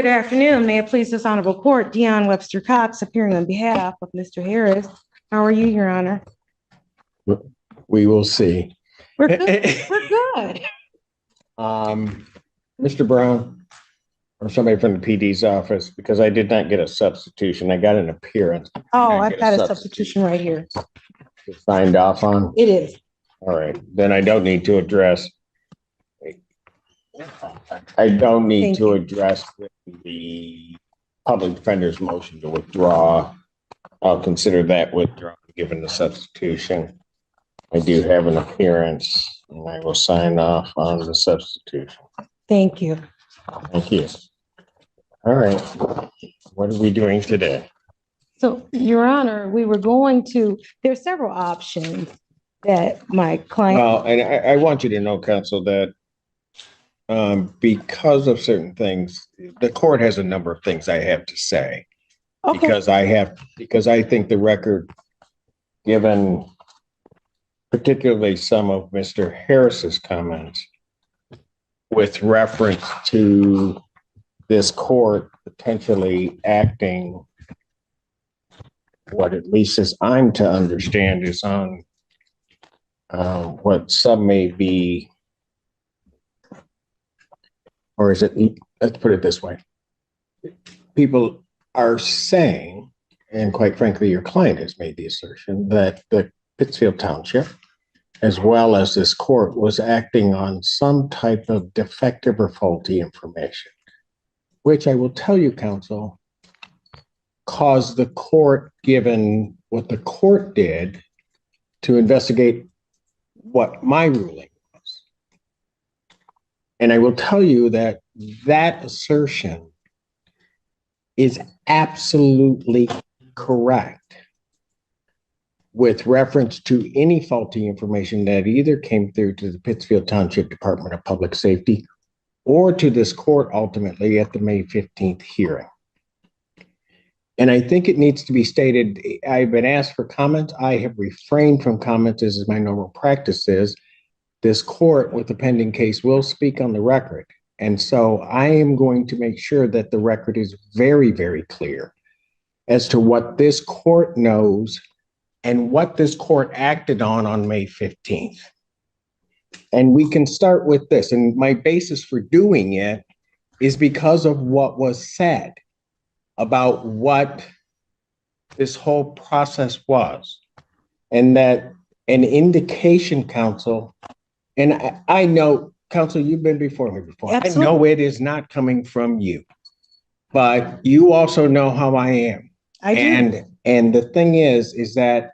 Good afternoon. May it please this honorable court, Dion Webster Cox appearing on behalf of Mr. Harris. How are you, Your Honor? We will see. We're good. We're good. Mr. Brown, or somebody from the PD's office, because I did not get a substitution. I got an appearance. Oh, I've got a substitution right here. Signed off on? It is. All right, then I don't need to address. The public defender's motion to withdraw. I'll consider that withdrawn given the substitution. I do have an appearance and I will sign off on the substitution. Thank you. Thank you. All right. What are we doing today? So, Your Honor, we were going to, there's several options that my client. Well, and I want you to know, counsel, that because of certain things, the court has a number of things I have to say. Okay. Because I think the record, given particularly some of Mr. Harris's comments with reference to this court potentially acting what at least as I'm to understand is on what some may be, or is it, let's put it this way. People are saying, and quite frankly, your client has made the assertion that the Pittsfield Township, as well as this court, was acting on some type of defective or faulty information, which I will tell you, counsel, caused the court, given what the court did, to investigate what my ruling was. And I will tell you that that assertion is absolutely correct with reference to any faulty information that either came through to the Pittsfield Township Department of Public Safety or to this court ultimately at the May 15th hearing. And I think it needs to be stated, I've been asked for comments. I have refrained from comments as my normal practice is. This court with the pending case will speak on the record. And so I am going to make sure that the record is very, very clear as to what this court knows and what this court acted on May 15th. And we can start with this. And my basis for doing it is because of what was said about what this whole process was. And that an indication, counsel, and I know, counsel, you've been before me before. Absolutely. I know it is not coming from you, but you also know how I am. I do. And the thing is that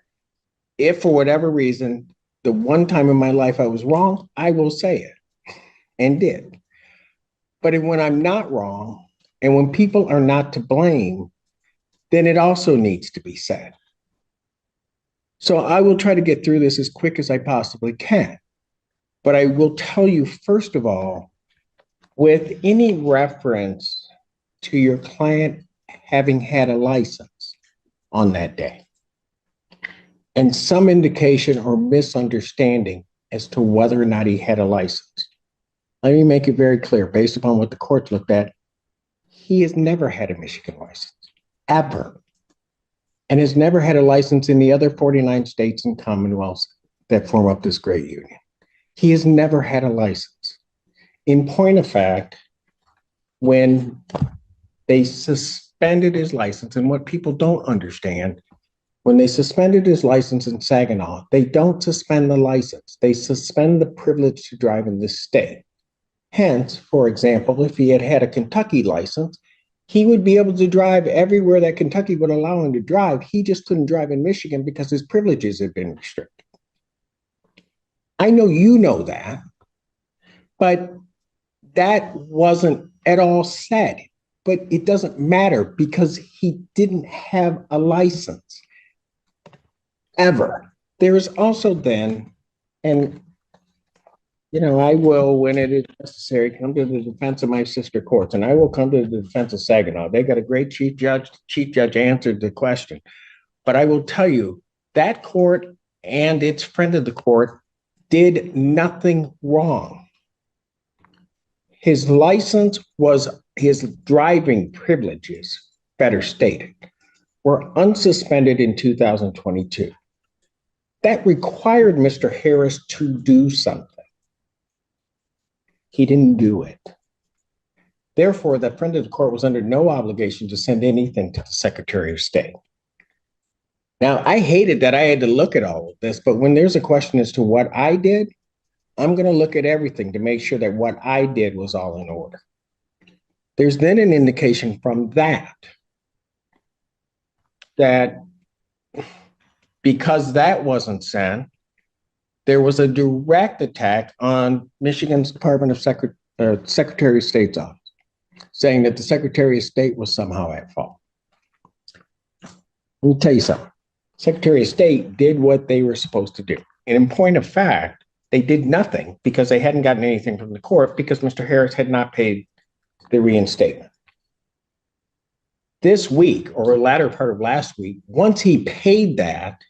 if for whatever reason, the one time in my life I was wrong, I will say it and did. But when I'm not wrong, and when people are not to blame, then it also needs to be said. So I will try to get through this as quick as I possibly can. But I will tell you, first of all, with any reference to your client having had a license on that day, and some indication or misunderstanding as to whether or not he had a license, let me make it very clear, based upon what the court looked at, he has never had a Michigan license, ever, and has never had a license in the other 49 states and commonwealths that form up this great union. He has never had a license. In point of fact, when they suspended his license, and what people don't understand, when they suspended his license in Saginaw, they don't suspend the license. They suspend the privilege to drive in this state. Hence, for example, if he had had a Kentucky license, he would be able to drive everywhere that Kentucky would allow him to drive. He just couldn't drive in Michigan because his privileges had been restricted. I know you know that, but that wasn't at all said. But it doesn't matter because he didn't have a license ever. There is also then, and you know, I will, when it is necessary, come to the defense of my sister courts, and I will come to the defense of Saginaw. They got a great chief judge. Chief judge answered the question. But I will tell you, that court and its friend of the court did nothing wrong. His license was his driving privileges, better stated, were unsuspended in 2022. That required Mr. Harris to do something. He didn't do it. Therefore, the friend of the court was under no obligation to send anything to the Secretary of State. Now, I hated that I had to look at all of this, but when there's a question as to what I did, I'm going to look at everything to make sure that what I did was all in order. There's then an indication from that because that wasn't sent, there was a direct attack on Michigan's Department of Secretary of State's office, saying that the Secretary of State was somehow at fault. Let me tell you something. Secretary of State did what they were supposed to do. And in point of fact, they did nothing because they hadn't gotten anything from the court because Mr. Harris had not paid the reinstatement. This week, or the latter part of last week, once he paid that,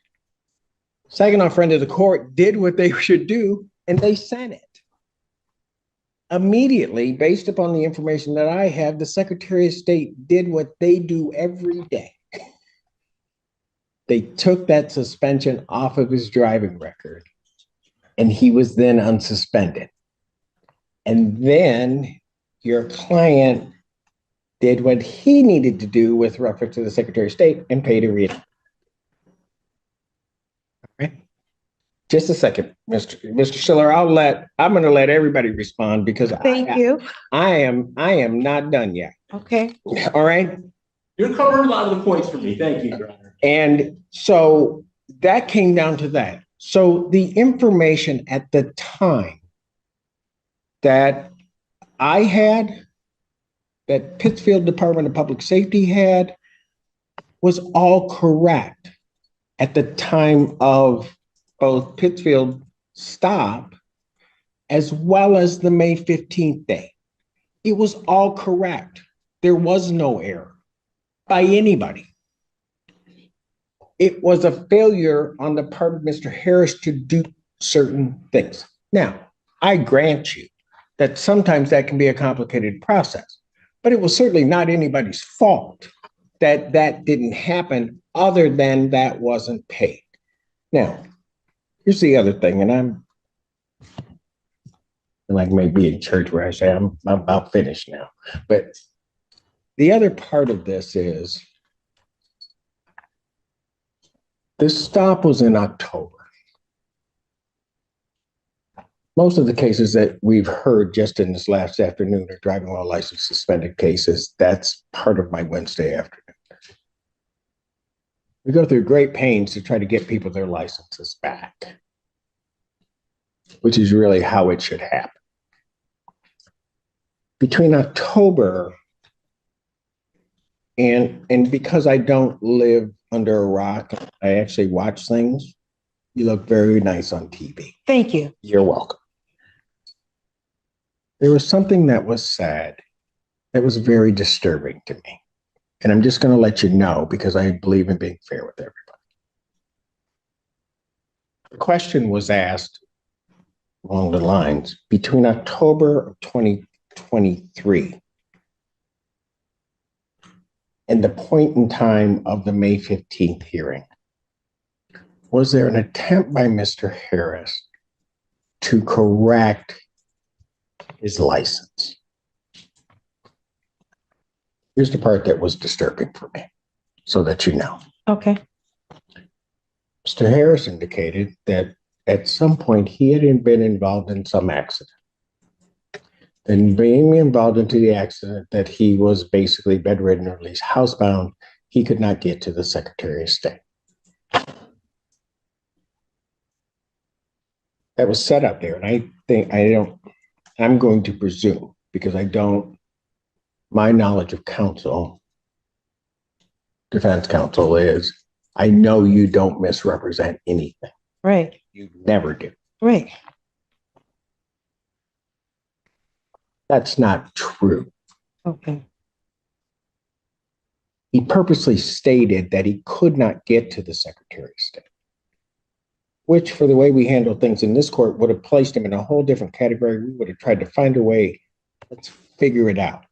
Saginaw friend of the court did what they should do, and they sent it. Immediately, based upon the information that I have, the Secretary of State did what they do every day. They took that suspension off of his driving record, and he was then unsuspended. And then your client did what he needed to do with reference to the Secretary of State and paid a reinstatement. Just a second, Mr. Schiller. I'm going to let everybody respond because Thank you. I am not done yet. Okay. All right. You covered a lot of the points for me. Thank you, Your Honor. And so that came down to that. So the information at the time that I had, that Pittsfield Department of Public Safety had, was all correct at the time of both Pittsfield stop as well as the May 15th day. It was all correct. There was no error by anybody. It was a failure on the part of Mr. Harris to do certain things. Now, I grant you that sometimes that can be a complicated process, but it was certainly not anybody's fault that that didn't happen other than that wasn't paid. Now, here's the other thing, and I'm like maybe in church where I say I'm about finished now. But the other part of this is this stop was in October. Most of the cases that we've heard just in this last afternoon are driving while license suspended cases. That's part of my Wednesday afternoon. We go through great pains to try to get people their licenses back, which is really how it should happen. Between October and because I don't live under a rock, I actually watch things. You look very nice on TV. Thank you. You're welcome. There was something that was said that was very disturbing to me. And I'm just going to let you know because I believe in being fair with everybody. The question was asked along the lines between October of 2023 and the point in time of the May 15th hearing. Was there an attempt by Mr. Harris to correct his license? Here's the part that was disturbing for me, so that you know. Okay. Mr. Harris indicated that at some point he had been involved in some accident. And being involved into the accident, that he was basically bedridden or at least housebound, he could not get to the Secretary of State. That was set up there, and I'm going to presume, because my knowledge of counsel, defense counsel is, I know you don't misrepresent anything. Right. You never do. Right. That's not true. Okay. He purposely stated that he could not get to the Secretary of State, which for the way we handle things in this court would have placed him in a whole different category. We would have tried to find a way. Let's figure it out.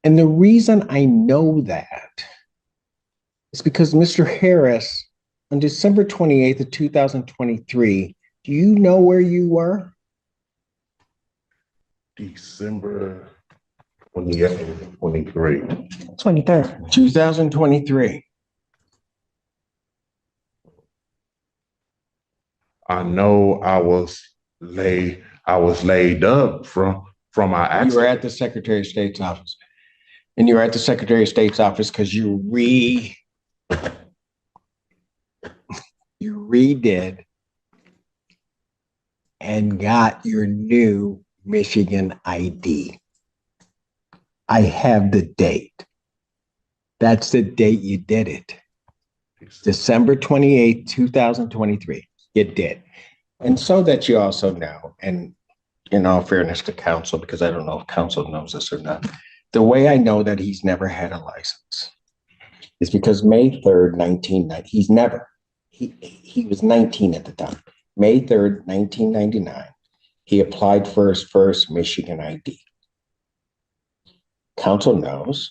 And the reason I know that is because Mr. Harris, on December 28th of 2023, do you know where you were? December 28th, 23. 23rd. 2023. I know I was laid up from my You were accident. at the Secretary of State's office. And you were at the Secretary of State's office because you redid and got your new Michigan ID. I have the date. That's the date you did it. December 28th, 2023. You did. And so that you also know, and in all fairness to counsel, because I don't know if counsel knows this or not, the way I know that he's never had a license is because May 3rd, 1990, he was 19 at the time. May 3rd, 1999, he applied for his first Michigan ID. Counsel knows,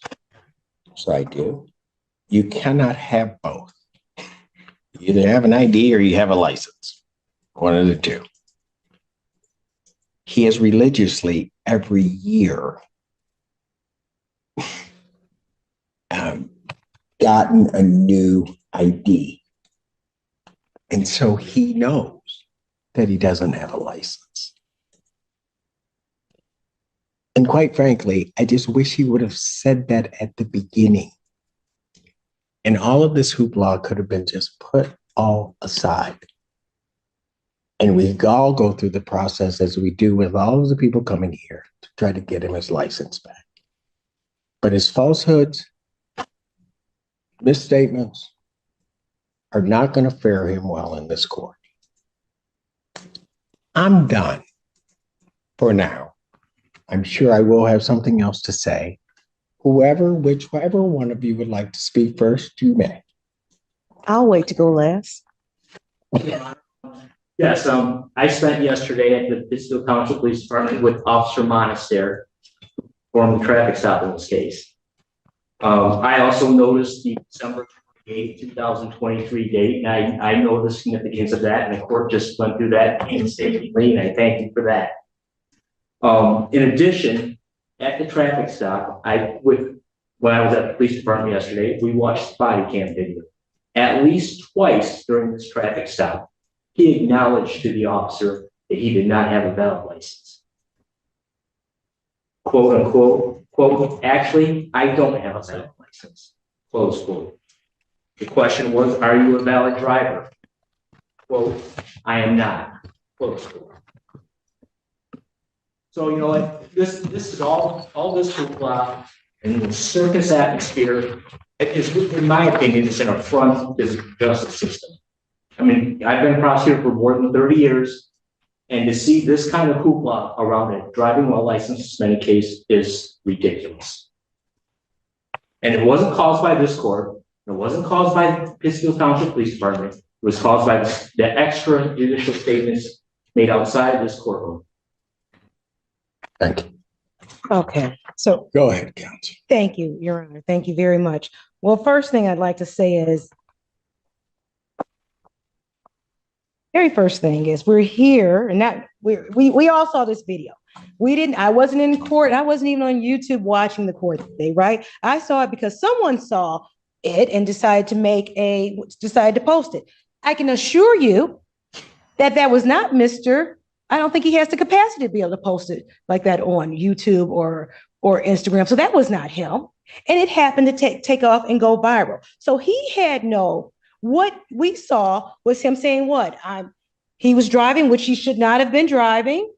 so I do. You cannot have both. You either have an ID or you have a license, one of the two. He has religiously every year gotten a new ID. And so he knows that he doesn't have a license. And quite frankly, I just wish he would have said that at the beginning. And all of this hoopla could have been just put all aside. And we all go through the process as we do with all of the people coming here to try to get him his license back. But his falsehoods, misstatements are not going to fare him well in this court. I'm done for now. I'm sure I will have something else to say. Whichever one of you would like to speak first, you may. I'll wait to go last. Yes, I spent yesterday at the Pittsfield Township Police Department with Officer Monaster, performing the traffic stop in this case. I also noticed the December 28th, 2023 date, and I know the significance of that, and the court just went through that painstakingly, and I thank you for that. In addition, at the traffic stop, when I was at the police department yesterday, we watched body cam video. At least twice during this traffic stop, he acknowledged to the officer that he did not have a valid license. Quote unquote, quote, actually, I don't have a valid license, close quote. The question was, are you a valid driver? Quote, I am not, close quote. So, you know, like this is all this hoopla and the circus atmosphere is, in my opinion, is an affront to the justice system. I mean, I've been a prosecutor for more than 30 years, and to see this kind of hoopla around a driving while licensed suspended case is ridiculous. And it wasn't caused by this court. It wasn't caused by the Pittsfield Township Police Department. It was caused by the extra judicial statements made outside this courtroom. Thank you. Okay, so Go ahead, counsel. thank you, Your Honor. Thank you very much. Well, first thing I'd like to say is, very first thing is we're here and that we all saw this video. I wasn't in court. I wasn't even on YouTube watching the court today, right? I saw it because someone saw it and decided to post it. I can assure you that was not Mr. I don't think he has the capacity to be able to post it like that on YouTube or Instagram. So that was not him. And it happened to take off and go viral. So he had what we saw was him saying he was driving, which he should not have been driving,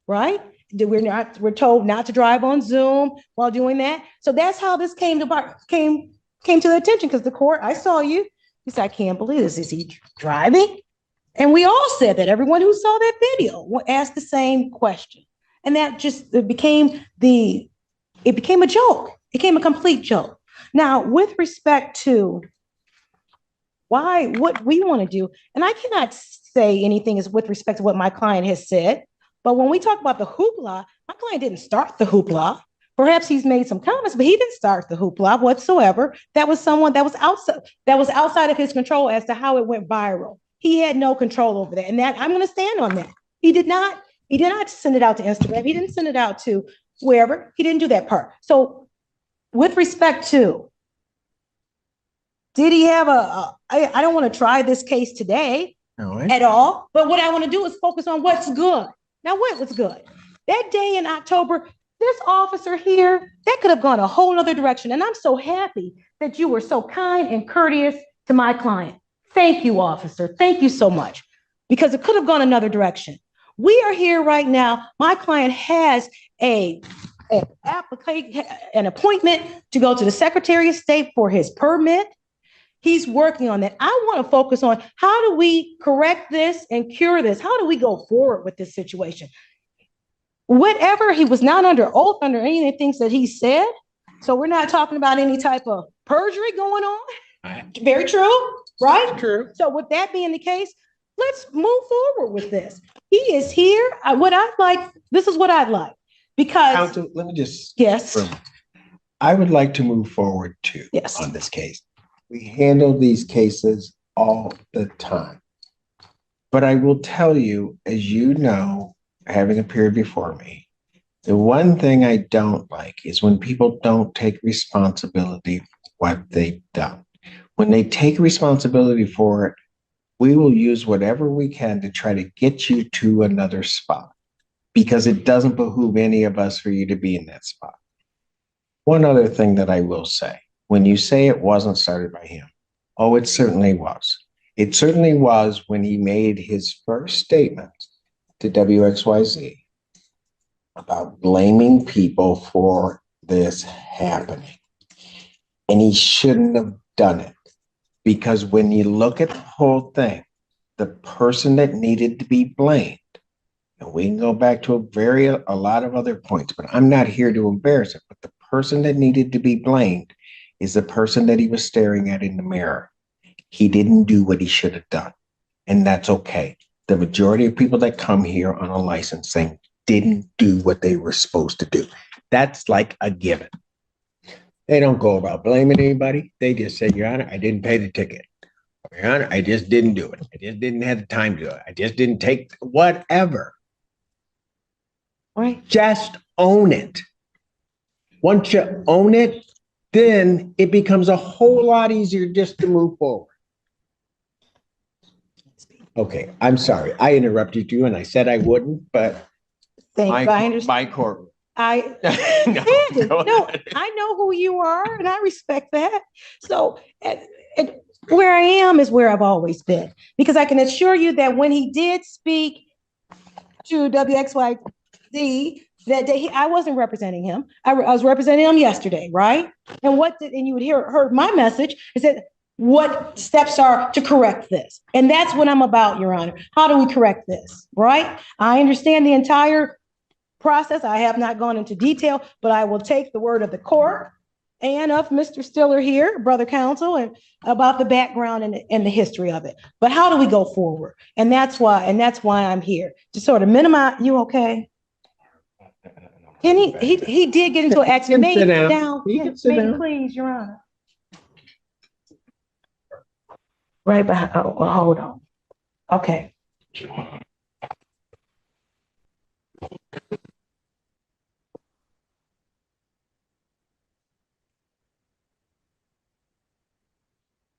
right? We're told not to drive on Zoom while doing that. So that's how this came to the attention, because the court, I saw you. He said, I can't believe this. Is he driving? And we all said that. Everyone who saw that video asked the same question. And that just became a joke. It became a complete joke. Now, with respect to what we want to do, and I cannot say anything is with respect to what my client has said, but when we talk about the hoopla, my client didn't start the hoopla. Perhaps he's made some comments, but he didn't start the hoopla whatsoever. That was someone that was outside of his control as to how it went viral. He had no control over that. And that I'm going to stand on that. He did not send it out to Instagram. He didn't send it out to wherever. He didn't do that part. So with respect to, did he have I don't want to try this case today at all, but what I want to do is focus on what's good. Now, what was good? That day in October, this officer here, that could have gone a whole other direction. And I'm so happy that you were so kind and courteous to my client. Thank you, officer. Thank you so much, because it could have gone another direction. We are here right now. My client has an appointment to go to the Secretary of State for his permit. He's working on that. I want to focus on how do we correct this and cure this? How do we go forward with this situation? Whatever, he was not under oath under any of the things that he said. So we're not talking about any type of perjury going on. Very true, right? True. So with that being the case, let's move forward with this. He is here. This is what I'd like. Because Counsel, let me just. yes, I would like to move forward too on this case. We handle these cases all the time. But I will tell you, as you know, having appeared before me, the one thing I don't like is when people don't take responsibility for what they've done. When they take responsibility for it, we will use whatever we can to try to get you to another spot, because it doesn't behoove any of us for you to be in that spot. One other thing that I will say, when you say it wasn't started by him, oh, it certainly was. It certainly was when he made his first statement to WXYZ about blaming people for this happening. And he shouldn't have done it, because when you look at the whole thing, the person that needed to be blamed, and we can go back to a lot of other points, but I'm not here to embarrass it, but the person that needed to be blamed is the person that he was staring at in the mirror. He didn't do what he should have done, and that's okay. The majority of people that come here on a licensing didn't do what they were supposed to do. That's like a given. They don't go about blaming anybody. They just say, Your Honor, I didn't pay the ticket. Your Honor, I just didn't do it. I just didn't have the time to do it. I just didn't take whatever. right. Just own it. Once you own it, then it becomes a whole lot easier just to move forward. Okay, I'm sorry. I interrupted you and I said I wouldn't, but I understand. my courtroom. I know who you are, and I respect that. So, and where I am is where I've always been, because I can assure you that when he did speak to WXYZ that day, I wasn't representing him. I was representing him yesterday, right? And you would heard my message is that what steps are to correct this, and that's what I'm about, Your Honor. How do we correct this, right? I understand the entire process. I have not gone into detail, but I will take the word of the court and of Mr. Stiller here, brother counsel, and about the background and the history of it. But how do we go forward? And that's why I'm here to sort of minimize. You okay? And he did get into an accident. He can sit down. Please, Your Honor. Right behind. Oh, well, hold on. Okay.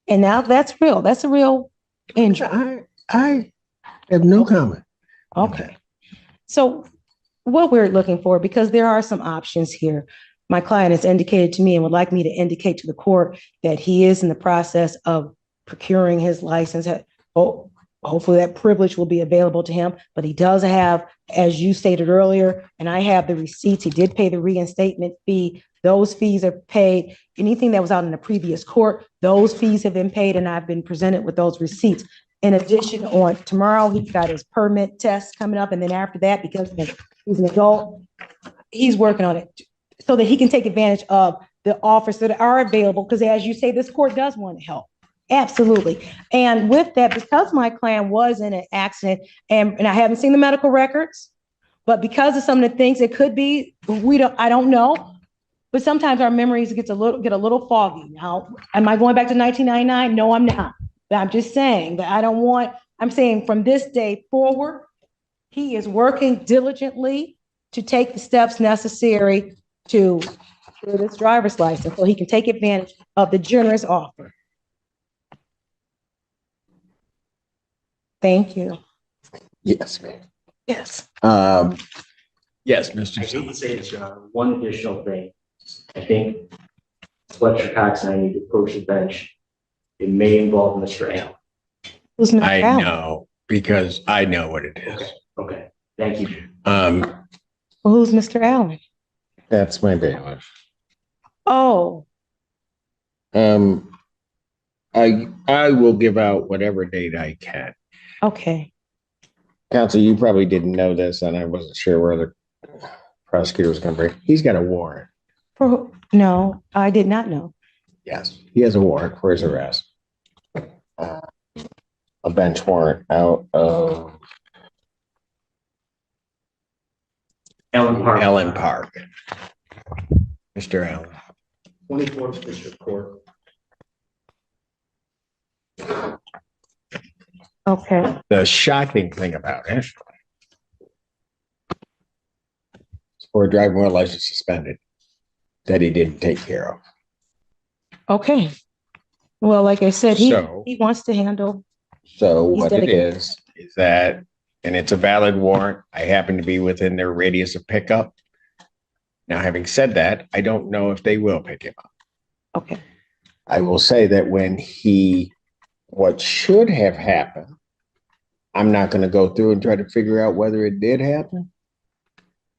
And now that's real. That's a real injury. I have no comment. Okay. So what we're looking for, because there are some options here. My client has indicated to me and would like me to indicate to the court that he is in the process of procuring his license. Hopefully that privilege will be available to him, but he does have, as you stated earlier, and I have the receipts, he did pay the reinstatement fee. Those fees are paid. Anything that was out in the previous court, those fees have been paid, and I've been presented with those receipts. In addition, on tomorrow, he's got his permit test coming up, and then after that, because he's an adult, he's working on it so that he can take advantage of the offers that are available, because as you say, this court does want to help. Absolutely. And with that, because my client was in an accident, and I haven't seen the medical records, but because of some of the things it could be, I don't know. but sometimes our memories get a little foggy. Now, am I going back to 1999? No, I'm not. But I'm just saying that I'm saying from this day forward, he is working diligently to take the steps necessary to get this driver's license so he can take advantage of the generous offer. Thank you. Yes, ma'am. Yes. Yes, I Mr. hate to Summers. say this, John, one additional thing. I think Fletcher Cox and I need to approach the bench. It may involve Mr. Allen. Who's Mr. I Allen? know, because I know what it is. Okay, thank you. Well, who's Mr. Allen? That's my bailiff. Oh, I will give out whatever date I can. okay. Counsel, you probably didn't know this, and I wasn't sure where the prosecutor was going to bring. He's got a warrant. No, I did not know. Yes, he has a warrant for his arrest. A bench warrant out of Allen Park. Allen Park. Mr. Allen. 24th District Court. Okay. The shocking thing about it, for a driving while license suspended, that he didn't take care of. Okay. Well, like I said, So- he wants to handle. So He's what it dedicated. is that, and it's a valid warrant. I happen to be within their radius of pickup. Now, having said that, I don't know if they will pick him up. Okay. I will say that what should have happened, I'm not going to go through and try to figure out whether it did happen.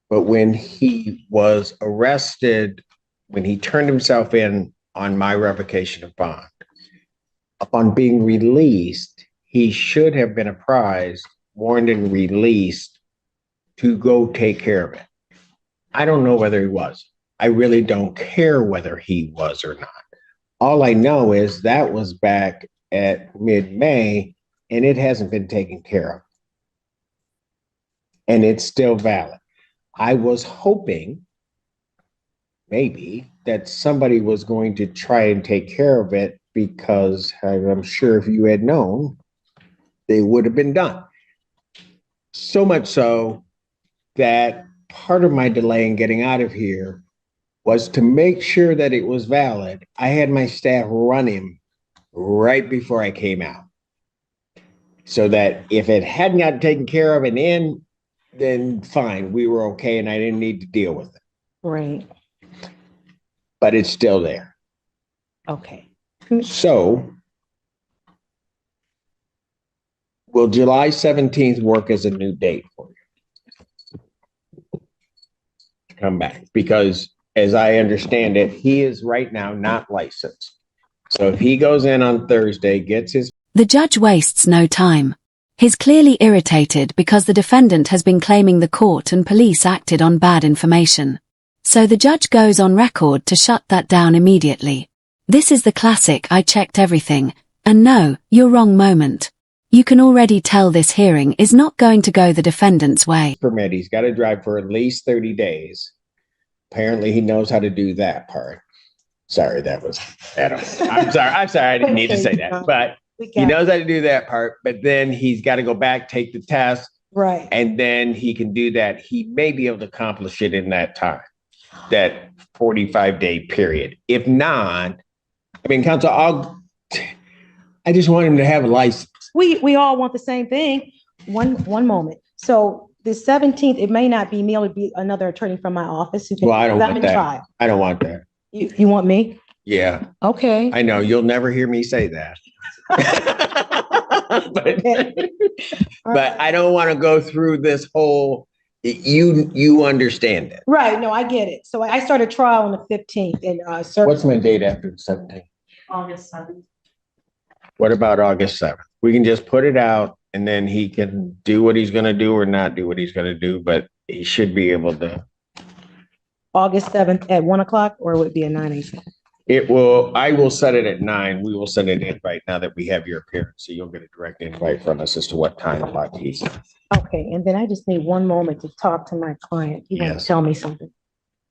But when he was arrested, when he turned himself in on my revocation of bond, upon being released, he should have been apprised, warned, and released to go take care of it. I don't know whether he was. I really don't care whether he was or not. All I know is that was back at mid-May, and it hasn't been taken care of. And it's still valid. I was hoping maybe that somebody was going to try and take care of it, because I'm sure if you had known, they would have been done. So much so that part of my delay in getting out of here was to make sure that it was valid. I had my staff run him right before I came out, so that if it hadn't gotten taken care of and in, then fine, we were okay and I didn't need to deal with it. Right. But it's still there. Okay. So will July 17th work as a new date for you? Come back, because as I understand it, he is right now not licensed. So if he goes in on Thursday, gets his. The judge wastes no time. He's clearly irritated because the defendant has been claiming the court and police acted on bad information. So the judge goes on record to shut that down immediately. This is the classic "I checked everything, and no, you're wrong" moment. You can already tell this hearing is not going to go the defendant's way. Permit, he's got to drive for at least 30 days. Apparently he knows how to do that part. Sorry, that was Adam. I'm sorry, I didn't need to say that, but he knows how to do that part, but then he's got to go back, take the test, Right. and then he can do that. He may be able to accomplish it in that time, that 45-day period. If not, I mean, counsel, I just want him to have a license. We all want the same thing. One moment. So the 17th, it may not be me, it'll be another attorney from my office who can. Well, I don't I'm want in that. trial. I don't want that. You want me? Yeah, Okay. I know. You'll never hear me say that. but I don't want to go through this whole, you understand it. Right. No, I get it. So I started trial on the 15th and What's my date after the 17th? August 7th. What about August 7th? We can just put it out and then he can do what he's going to do or not do what he's going to do, but he should be able to. August 7th at 1:00, or would it be at 9 a.m.? I will set it at 9. We will send it in right now that we have your appearance. So you'll get a direct invite from us as to what time block he's. Okay. And then I just need one moment to talk to my client. You want Yes. to tell me something?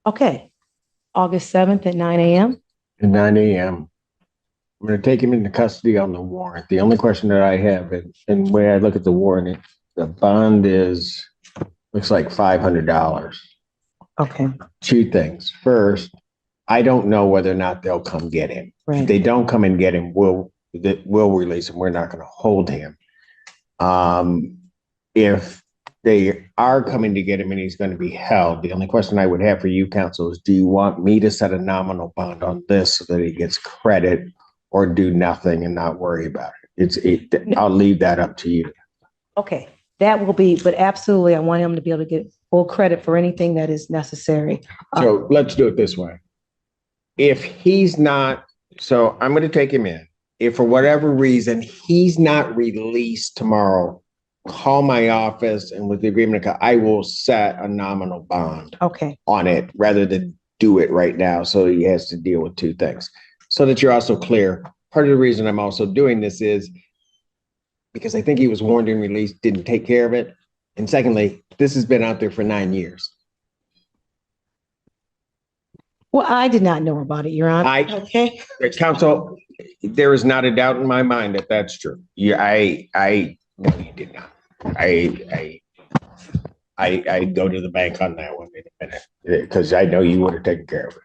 Okay. August 7th at 9 a.m. At 9 a.m. I'm going to take him into custody on the warrant. The only question that I have, and the way I look at the warrant, the bond looks like $500. Okay, Two things. First, I don't know whether or not they'll come get him. If right. they don't come and get him, we'll release him. We're not going to hold him. If they are coming to get him and he's going to be held, the only question I would have for you, counsel, is do you want me to set a nominal bond on this so that he gets credit, or do nothing and not worry about it? I'll leave that up to you. Okay, that will be, but absolutely, I want him to be able to get full credit for anything that is necessary. So let's do it this way. If he's not, so I'm going to take him in. If for whatever reason he's not released tomorrow, call my office, and with the agreement, I will set a nominal bond Okay, on it rather than do it right now. So he has to deal with two things. So that you're also clear. Part of the reason I'm also doing this is because I think he was warned and released, didn't take care of it. And secondly, this has been out there for 9 years. well, I did not know about it, Your Honor. Okay, Counsel, there is not a doubt in my mind that that's true. Yeah, no, you did not. I go to the bank on that one in a minute because I know you would have taken care of it.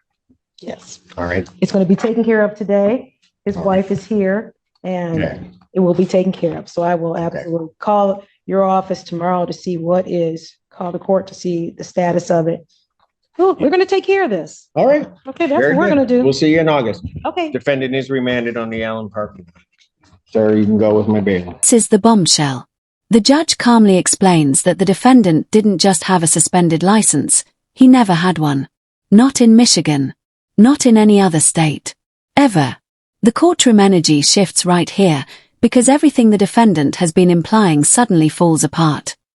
yes. All right. It's going to be taken care of today. His wife is here and Okay. it will be taken care of. So I will absolutely call your office tomorrow to see call the court to see the status of it. Well, we're going to take care of this. All right. Okay, that's Very what we're good. going to do. We'll see you in August. Okay. Defendant is remanded on the Allen Park. Sir, you can go with my bail. This is the bombshell. The judge calmly explains that the defendant didn't just have a suspended license, he never had one. Not in Michigan. Not in any other state. Ever. The courtroom energy shifts right here, because everything the defendant has been implying suddenly falls apart.